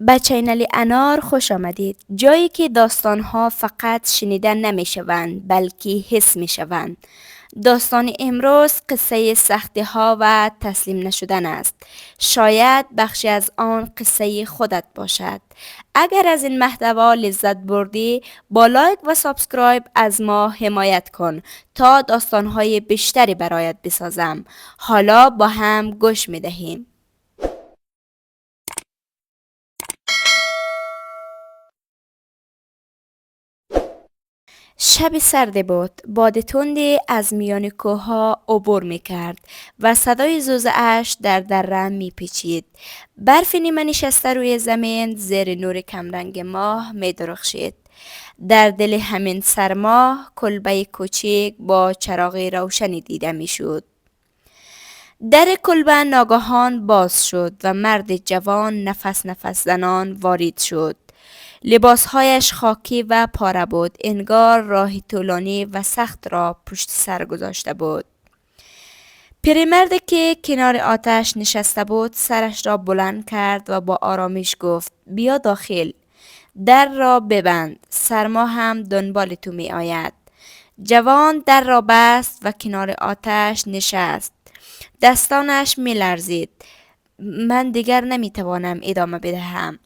به چینل انار خوش آمدید، جایی که داستانها فقط شنیدن نمی شوند بلکه حس می شوند. داستان امروز قصه سختی ها و تسلیم نشدن است. شاید بخشی از آن قصه خودت باشد. اگر از این محتوا لذت بردی، با لایک و سابسکرایب از ما حمایت کن تا داستانهای بیشتری برایت بسازم. حالا با هم گوش می دهیم. شب سردی بود. باد تندی از میان کوهها عبور می کرد و صدای زوزه‌اش در دره می پیچید. برف نیمه نشسته روی زمین زیر نور کمرنگ ماه می درخشید. در دل همین سرما کلبه کوچک با چراغ روشنی دیده می شد. در کلبه ناگهان باز شد و مرد جوان نفس نفس زنان وارد شد. لباسهایش خاکی و پاره بود، انگار راهی طولانی و سخت را پشت سر گذاشته بود. پیرمردی که کنار آتش نشسته بود سرش را بلند کرد و با آرامش گفت: بیا داخل، در را ببند، سرما هم دنبال تو می آید. جوان در را بست و کنار آتش نشست. دستانش می لرزید. من دیگر نمی توانم ادامه بدهم.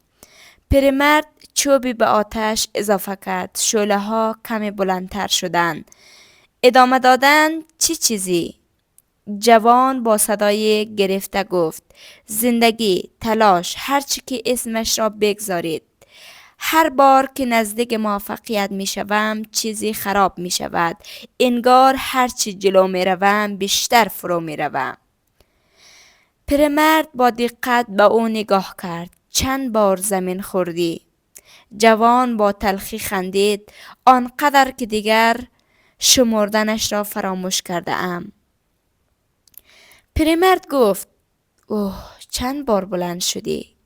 پیرمرد چوبی به آتش اضافه کرد. شعله ها کمی بلندتر شدند. ادامه دادن چه چیزی؟ جوان با صدای گرفته گفت: زندگی، تلاش، هر چی که اسمش را بگذارید. هر بار که نزدیک موفقیت می شوم چیزی خراب می شود. انگار هر چی جلو می روم بیشتر فرو می روم. پیرمرد با دقت به او نگاه کرد. چند بار زمین خوردی؟ جوان با تلخی خندید. آنقدر که دیگر شمردنش را فراموش کرده ام. پیرمرد گفت: اوه، چند بار بلند شدی؟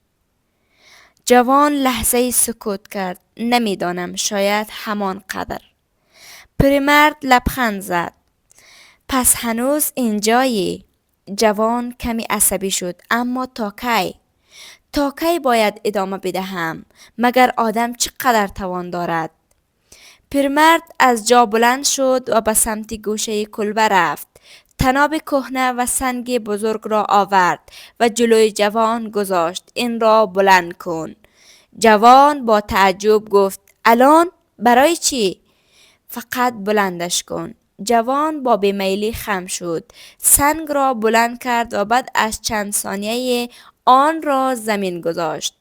جوان لحظه سکوت کرد. نمیدانم، شاید همان قدر. پیرمرد لبخند زد. پس هنوز اینجایی؟ جوان کمی عصبی شد. اما تا کی؟ تا کی باید ادامه بدهم؟ مگر آدم چقدر توان دارد؟ پیرمرد از جا بلند شد و به سمت گوشه کلبه رفت. طناب کهنه و سنگ بزرگ را آورد و جلوی جوان گذاشت. این را بلند کن. جوان با تعجب گفت: الان؟ برای چی؟ فقط بلندش کن. جوان با بیمیلی خم شد. سنگ را بلند کرد و بعد از چند ثانیه آن را زمین گذاشت.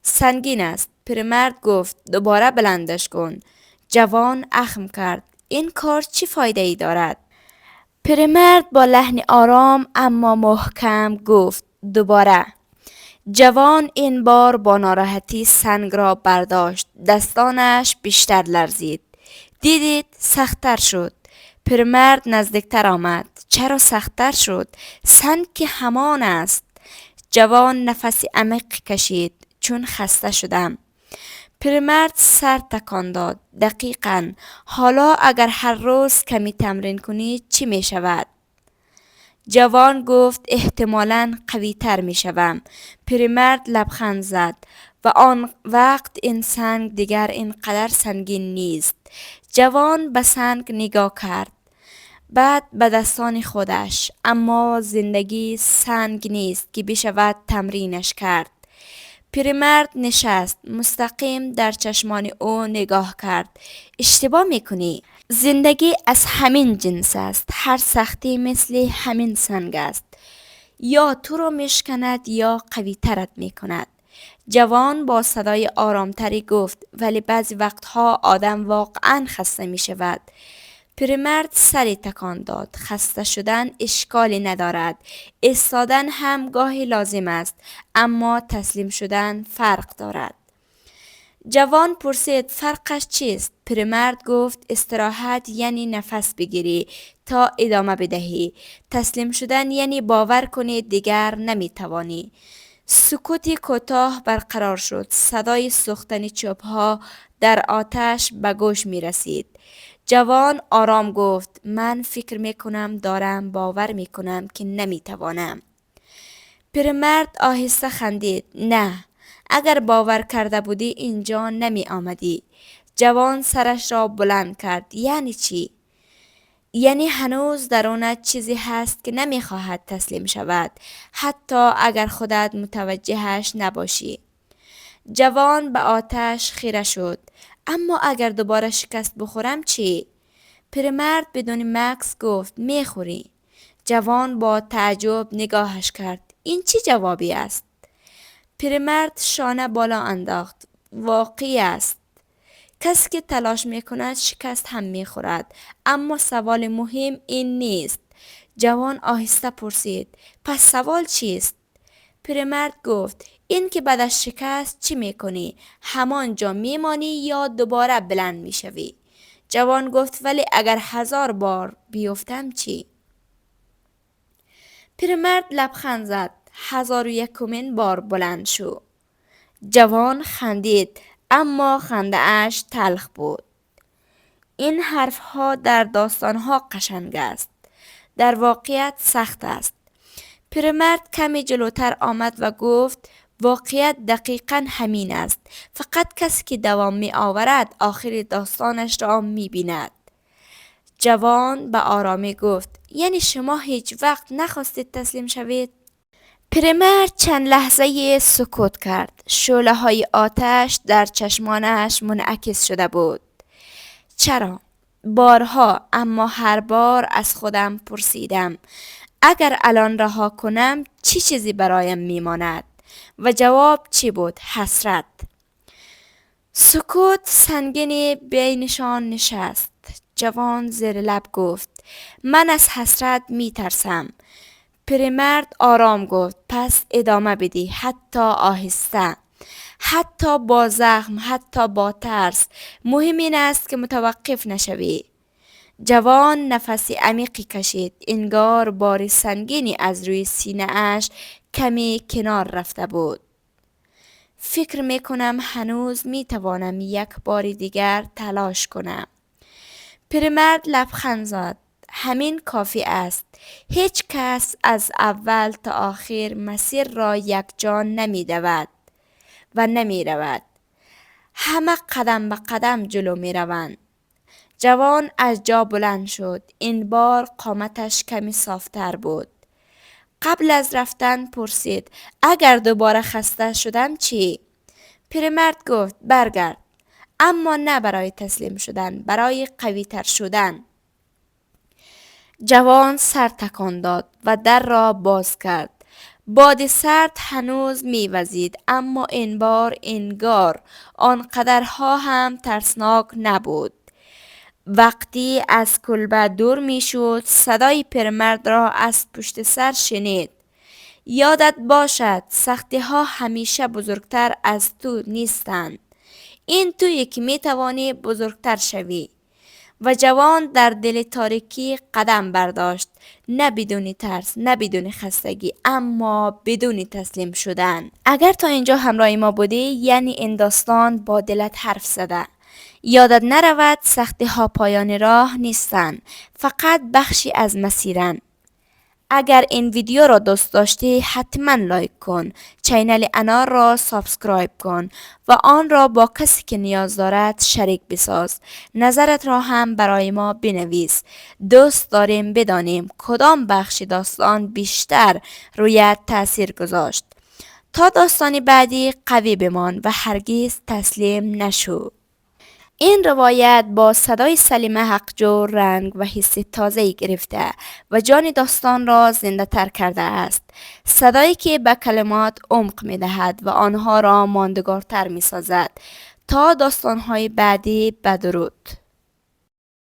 سنگین است. پیرمرد گفت: دوباره بلندش کن. جوان اخم کرد. این کار چی فایده ای دارد؟ پیرمرد با لحن آرام اما محکم گفت: دوباره. جوان این بار با ناراحتی سنگ را برداشت. دستانش بیشتر لرزید. دیدید؟ سختتر شد. پیرمرد نزدیکتر آمد. چرا سختتر شد؟ سنگ که همان است. جوان نفسی عمیق کشید. چون خسته شدم. پیرمرد سر تکان داد. دقیقاً. حالا اگر هر روز کمی تمرین کنی چی می شود؟ جوان گفت: احتمالاً قوی تر می شوم. پیرمرد لبخند زد. و آن وقت این سنگ دیگر اینقدر سنگین نیست. جوان به سنگ نگاه کرد. بعد به دستان خودش. اما زندگی سنگ نیست که بشود تمرینش کرد. پیرمرد نشست. مستقیم در چشمان او نگاه کرد. اشتباه میکنی. زندگی از همین جنس است. هر سختی مثل همین سنگ است. یا تو را میشکند یا قوی ترت میکند. جوان با صدای آرامتری گفت: ولی بعضی وقتها آدم واقعا خسته می شود. پیرمرد سری تکان داد. خسته شدن اشکالی ندارد. ایستادن هم گاهی لازم است. اما تسلیم شدن فرق دارد. جوان پرسید: فرقش چیست؟ پیرمرد گفت: استراحت یعنی نفس بگیری تا ادامه بدهی. تسلیم شدن یعنی باور کنی دیگر نمیتوانی. سکوتی کوتاه برقرار شد. صدای سوختن چوبها در آتش به گوش می رسید. جوان آرام گفت: من فکر می کنم دارم باور می کنم که نمی توانم. پیرمرد آهسته خندید. نه، اگر باور کرده بودی اینجا نمی آمدی. جوان سرش را بلند کرد. یعنی چی؟ یعنی هنوز درونت چیزی هست که نمی خواهد تسلیم شود، حتی اگر خودت متوجهش نباشی. جوان به آتش خیره شد. اما اگر دوباره شکست بخورم چی؟ پیرمرد بدون مکث گفت میخوری. جوان با تعجب نگاهش کرد. این چی جوابی است؟ پیرمرد شانه بالا انداخت. واقعی است. کسی که تلاش میکند شکست هم میخورد. اما سوال مهم این نیست. جوان آهسته پرسید. پس سوال چیست؟ پیرمرد گفت این که بعد از شکست چی میکنی؟ همانجا میمانی یا دوباره بلند میشوی؟ جوان گفت ولی اگر 1000 بار بیفتم چی؟ پیرمرد لبخند زد. 1001مین بار بلند شو. جوان خندید، اما خنده اش تلخ بود. این حرفها در داستانها قشنگ است. در واقعیت سخت است. پیرمرد کمی جلوتر آمد و گفت واقعیت دقیقاً همین است. فقط کسی که دوام می آورد آخر داستانش را می بیند. جوان به آرامی گفت یعنی شما هیچ وقت نخواستید تسلیم شوید؟ پیرمرد چند لحظه سکوت کرد. شعله های آتش در چشمانش منعکس شده بود. چرا؟ بارها، اما هر بار از خودم پرسیدم اگر الان رها کنم چی چیزی برایم میماند؟ و جواب چی بود؟ حسرت. سکوت سنگینی بینشان نشست. جوان زیر لب گفت من از حسرت می ترسم. پیرمرد آرام گفت پس ادامه بدی، حتی آهسته، حتی با زخم، حتی با ترس. مهم این است که متوقف نشوی. جوان نفسی عمیقی کشید. انگار بار سنگینی از روی سینه اش کمی کنار رفته بود. فکر میکنم هنوز میتوانم یک بار دیگر تلاش کنم. پیرمرد لبخند زد. همین کافی است. هیچ کس از اول تا آخر مسیر را یکجا نمی دود و نمی رود. همه قدم به قدم جلو می روند. جوان از جا بلند شد. این بار قامتش کمی صافتر بود. قبل از رفتن پرسید اگر دوباره خسته شدم چی؟ پیرمرد گفت برگرد، اما نه برای تسلیم شدن، برای قوی تر شدن. جوان سر تکان داد و در را باز کرد. باد سرد هنوز میوزید، اما این بار انگار آنقدرها هم ترسناک نبود. وقتی از کلبه دور میشد صدای پیرمرد را از پشت سر شنید. یادت باشد سختی ها همیشه بزرگتر از تو نیستند. این تویی که می توانی بزرگتر شوی. و جوان در دل تاریکی قدم برداشت. نه بدون ترس، نه بدون خستگی، اما بدون تسلیم شدن. اگر تا اینجا همراه ما بودی یعنی این داستان با دلت حرف زده. یادت نرود سختی ها پایان راه نیستن، فقط بخشی از مسیرن. اگر این ویدیو را دوست داشتی حتما لایک کن، چینل انار را سابسکرایب کن و آن را با کسی که نیاز دارد شریک بساز. نظرت را هم برای ما بنویس. دوست داریم بدانیم کدام بخش داستان بیشتر رویت تأثیر گذاشت. تا داستانی بعدی قوی بمان و هرگز تسلیم نشو. این روایت با صدای سلیمه حقجو رنگ و حس تازه‌ای گرفته و جان داستان را زنده تر کرده است. صدایی که به کلمات عمق می دهد و آنها را ماندگارتر می سازد. تا داستان‌های بعدی، بدرود.